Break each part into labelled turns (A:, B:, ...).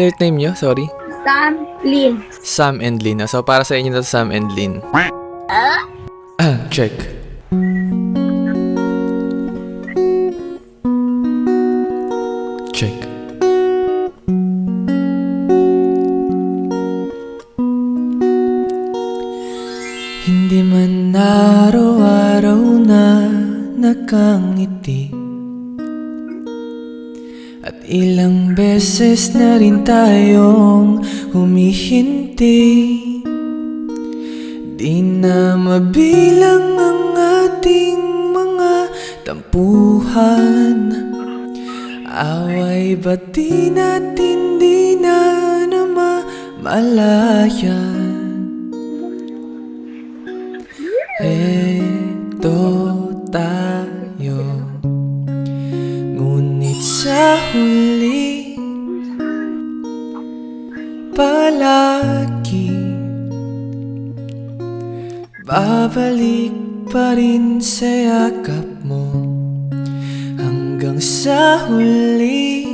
A: Ulit name nyo? Sorry.
B: Sam, Lin.
A: Sam and Lin. So, para sa inyo na Sam and Lin. Check. Check. Hindi man araw-araw na nakangiti, at ilang beses na rin tayong humihinti. Di na mabilang ang ating mga tampuhan. Away ba't di natin di na namamalayan? Eto tayo, ngunit sa huli palagi babalik pa rin sa yakap mo. Hanggang sa huli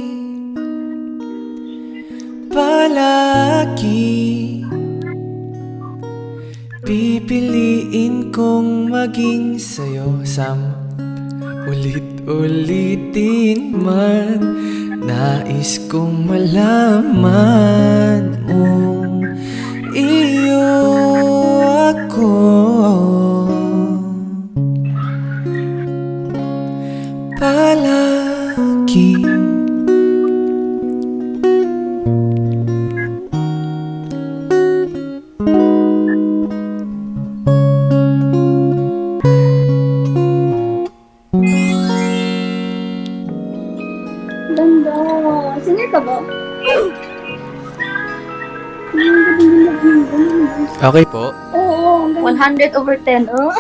A: palagi pipiliin kong maging sa'yo, Sam. Ulit-ulitin man, nais kong malaman mong iyo ako. Palagi.
B: Ganda. Singer ka ba?
A: Okay po.
B: Oo. 100/10. Oh.